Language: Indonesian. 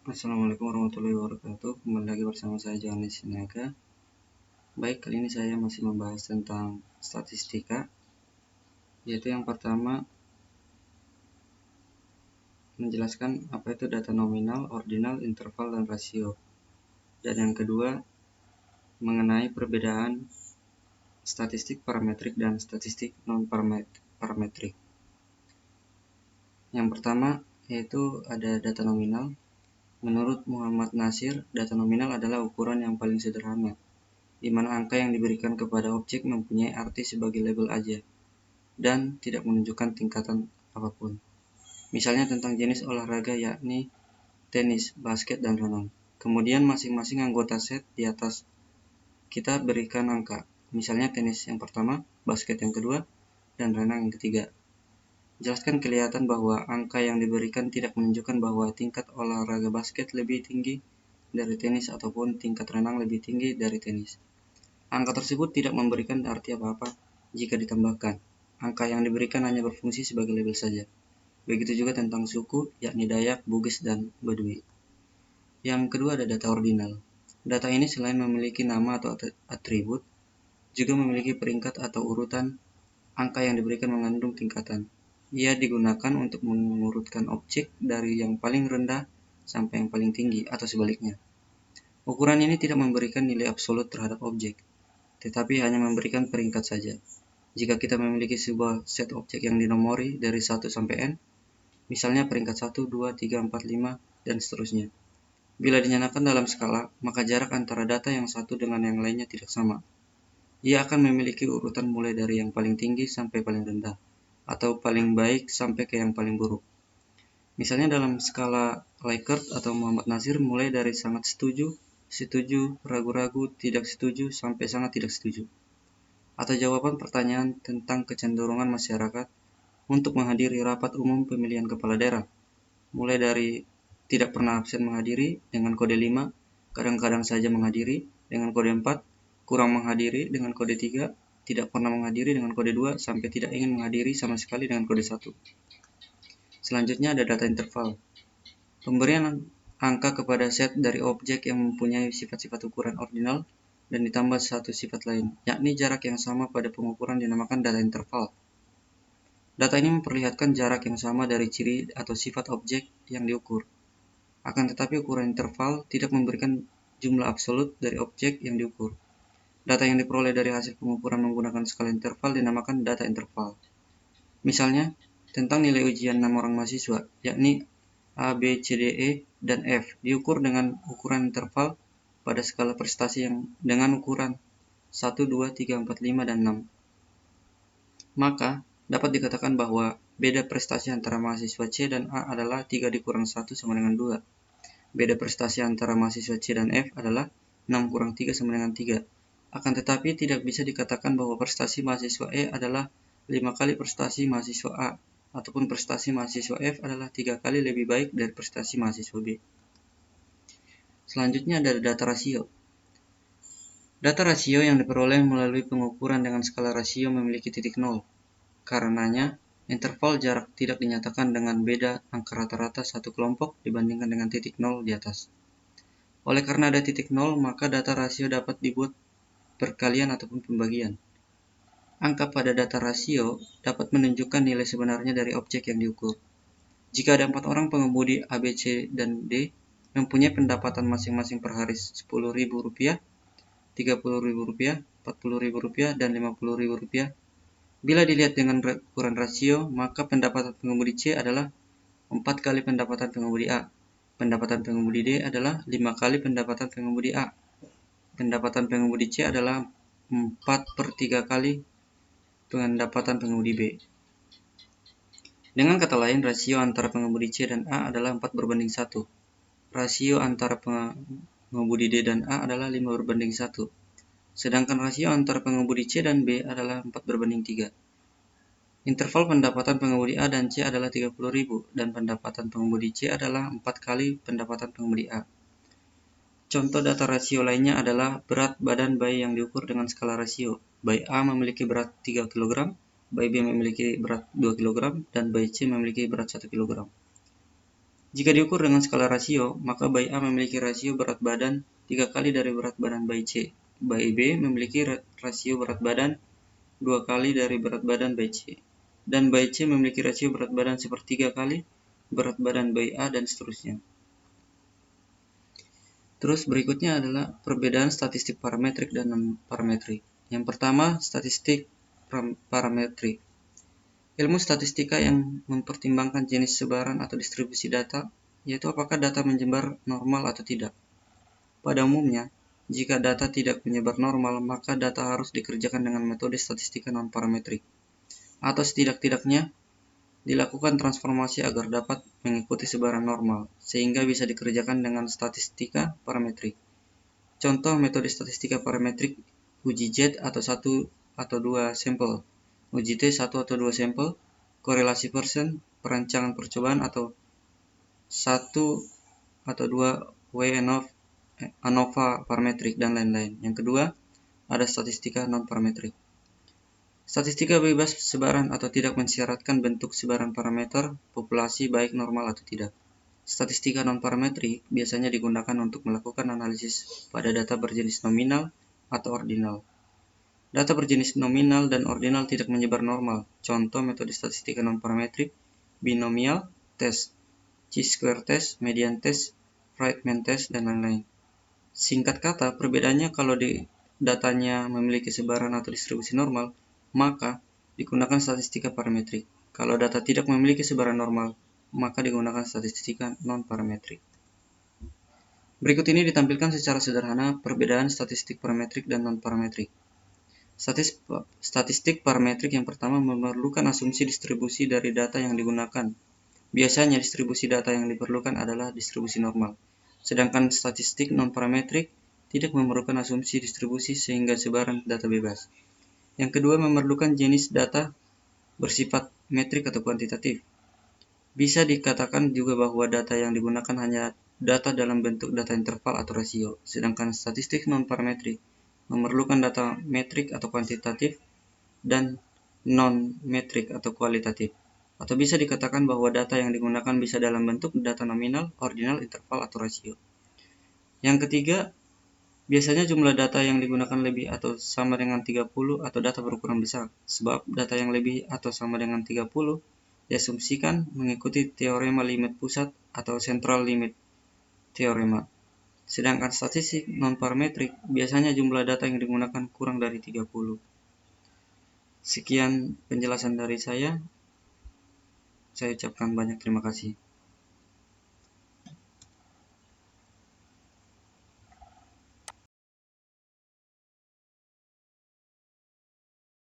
Assalamualaikum warahmatullahi wabarakatuh. Kembali lagi bersama saya Johannes Sinaga. Baik, kali ini saya masih membahas tentang statistika, yaitu yang pertama menjelaskan apa itu data nominal, ordinal, interval, dan rasio. Dan yang kedua mengenai perbedaan statistik parametrik dan statistik non-parametrik. Yang pertama yaitu ada data nominal. Menurut Muhammad Nasir, data nominal adalah ukuran yang paling sederhana, di mana angka yang diberikan kepada objek mempunyai arti sebagai label aja dan tidak menunjukkan tingkatan apapun. Misalnya tentang jenis olahraga yakni tenis, basket, dan renang. Kemudian masing-masing anggota set di atas kita berikan angka. Misalnya tenis yang pertama, basket yang kedua, dan renang yang ketiga. Jelaskan kelihatan bahwa angka yang diberikan tidak menunjukkan bahwa tingkat olahraga basket lebih tinggi dari tenis ataupun tingkat renang lebih tinggi dari tenis. Angka tersebut tidak memberikan arti apa-apa jika ditambahkan. Angka yang diberikan hanya berfungsi sebagai label saja. Begitu juga tentang suku, yakni Dayak, Bugis, dan Badui. Yang kedua ada data ordinal. Data ini selain memiliki nama atau atribut, juga memiliki peringkat atau urutan. Angka yang diberikan mengandung tingkatan. Ia digunakan untuk mengurutkan objek dari yang paling rendah sampai yang paling tinggi atau sebaliknya. Ukuran ini tidak memberikan nilai absolut terhadap objek, tetapi hanya memberikan peringkat saja. Jika kita memiliki sebuah set objek yang dinomori dari 1 sampai n, misalnya peringkat 1, 2, 3, 4, 5, dan seterusnya. Bila dinyalakan dalam skala, maka jarak antara data yang satu dengan yang lainnya tidak sama. Ia akan memiliki urutan mulai dari yang paling tinggi sampai paling rendah, atau paling baik sampai ke yang paling buruk. Misalnya dalam skala Likert atau Muhammad Nasir mulai dari sangat setuju, setuju, ragu-ragu, tidak setuju, sampai sangat tidak setuju. Atau jawaban pertanyaan tentang kecenderungan masyarakat untuk menghadiri rapat umum pemilihan kepala daerah, mulai dari tidak pernah absen menghadiri dengan kode 5, kadang-kadang saja menghadiri dengan kode 4, kurang menghadiri dengan kode 3, tidak pernah menghadiri dengan kode 2, sampai tidak ingin menghadiri sama sekali dengan kode 1. Selanjutnya ada data interval. Pemberian angka kepada set dari objek yang mempunyai sifat-sifat ukuran ordinal dan ditambah satu sifat lain, yakni jarak yang sama pada pengukuran dinamakan data interval. Data ini memperlihatkan jarak yang sama dari ciri atau sifat objek yang diukur. Akan tetapi ukuran interval tidak memberikan jumlah absolut dari objek yang diukur. Data yang diperoleh dari hasil pengukuran menggunakan skala interval dinamakan data interval. Misalnya, tentang nilai ujian 6 orang mahasiswa, yakni A, B, C, D, E, dan F, diukur dengan ukuran interval pada skala prestasi yang dengan ukuran 1, 2, 3, 4, 5, dan 6. Maka, dapat dikatakan bahwa beda prestasi antara mahasiswa C dan A adalah 3 dikurang 1 sama dengan 2. Beda prestasi antara mahasiswa C dan F adalah 6 kurang 3 sama dengan 3. Akan tetapi tidak bisa dikatakan bahwa prestasi mahasiswa E adalah 5 kali prestasi mahasiswa A, ataupun prestasi mahasiswa F adalah 3 kali lebih baik dari prestasi mahasiswa B. Selanjutnya ada data rasio. Data rasio yang diperoleh melalui pengukuran dengan skala rasio memiliki titik nol. Karenanya, interval jarak tidak dinyatakan dengan beda angka rata-rata satu kelompok dibandingkan dengan titik nol di atas. Oleh karena ada titik nol, maka data rasio dapat dibuat perkalian ataupun pembagian. Angka pada data rasio dapat menunjukkan nilai sebenarnya dari objek yang diukur. Jika ada 4 orang pengemudi A, B, C, dan D mempunyai pendapatan masing-masing per hari Rp10.000, Rp30.000, Rp40.000, dan Rp50.000, bila dilihat dengan ukuran rasio, maka pendapatan pengemudi C adalah 4 kali pendapatan pengemudi A. Pendapatan pengemudi D adalah 5 kali pendapatan pengemudi A. Pendapatan pengemudi C adalah 4/3 kali pendapatan pengemudi B. Dengan kata lain, rasio antara pengemudi C dan A adalah 4/1. Rasio antara pengemudi D dan A adalah 5/1. Sedangkan rasio antara pengemudi C dan B adalah 4/3. Interval pendapatan pengemudi A dan C adalah Rp30.000 dan pendapatan pengemudi C adalah 4 kali pendapatan pengemudi A. Contoh data rasio lainnya adalah berat badan bayi yang diukur dengan skala rasio. Bayi A memiliki berat 3 kg, bayi B memiliki berat 2 kg, dan bayi C memiliki berat 1 kg. Jika diukur dengan skala rasio, maka bayi A memiliki rasio berat badan 3 kali dari berat badan bayi C. Bayi B memiliki rasio berat badan 2 kali dari berat badan bayi C. Dan bayi C memiliki rasio berat badan sepertiga kali berat badan bayi A, dan seterusnya. Terus berikutnya adalah perbedaan statistik parametrik dan non-parametrik. Yang pertama, statistik parametrik. Ilmu statistika yang mempertimbangkan jenis sebaran atau distribusi data, yaitu apakah data menyebar normal atau tidak. Pada umumnya, jika data tidak menyebar normal, maka data harus dikerjakan dengan metode statistika non-parametrik, atau setidak-tidaknya dilakukan transformasi agar dapat mengikuti sebaran normal, sehingga bisa dikerjakan dengan statistika parametrik. Contoh metode statistika parametrik uji Z atau 1 atau 2 sampel, uji T 1 atau 2 sampel, korelasi persen, perancangan percobaan atau 1 atau 2 ANOVA parametrik, dan lain-lain. Yang kedua, ada statistika non-parametrik. Statistika bebas sebaran atau tidak mensyaratkan bentuk sebaran parameter populasi baik normal atau tidak. Statistika non-parametrik biasanya digunakan untuk melakukan analisis pada data berjenis nominal atau ordinal. Data berjenis nominal dan ordinal tidak menyebar normal. Contoh metode statistika non-parametrik: binomial test, chi-square test, median test, Friedman test, dan lain-lain. Singkat kata, perbedaannya kalau di datanya memiliki sebaran atau distribusi normal, maka digunakan statistika parametrik. Kalau data tidak memiliki sebaran normal, maka digunakan statistika non-parametrik. Berikut ini ditampilkan secara sederhana perbedaan statistik parametrik dan non-parametrik. Statistik parametrik yang pertama memerlukan asumsi distribusi dari data yang digunakan. Biasanya distribusi data yang diperlukan adalah distribusi normal. Sedangkan statistik non-parametrik tidak memerlukan asumsi distribusi sehingga sebaran data bebas. Yang kedua, memerlukan jenis data bersifat metrik atau kuantitatif. Bisa dikatakan juga bahwa data yang digunakan hanya data dalam bentuk data interval atau rasio. Sedangkan statistik non-parametrik memerlukan data metrik atau kuantitatif dan non-metrik atau kualitatif. Atau bisa dikatakan bahwa data yang digunakan bisa dalam bentuk data nominal, ordinal, interval, atau rasio. Yang ketiga, biasanya jumlah data yang digunakan lebih atau sama dengan 30 atau data berukuran besar, sebab data yang lebih atau sama dengan 30 diasumsikan mengikuti teorema limit pusat atau central limit teorema. Sedangkan statistik non-parametrik biasanya jumlah data yang digunakan kurang dari 30. Sekian penjelasan dari saya ucapkan banyak terima kasih.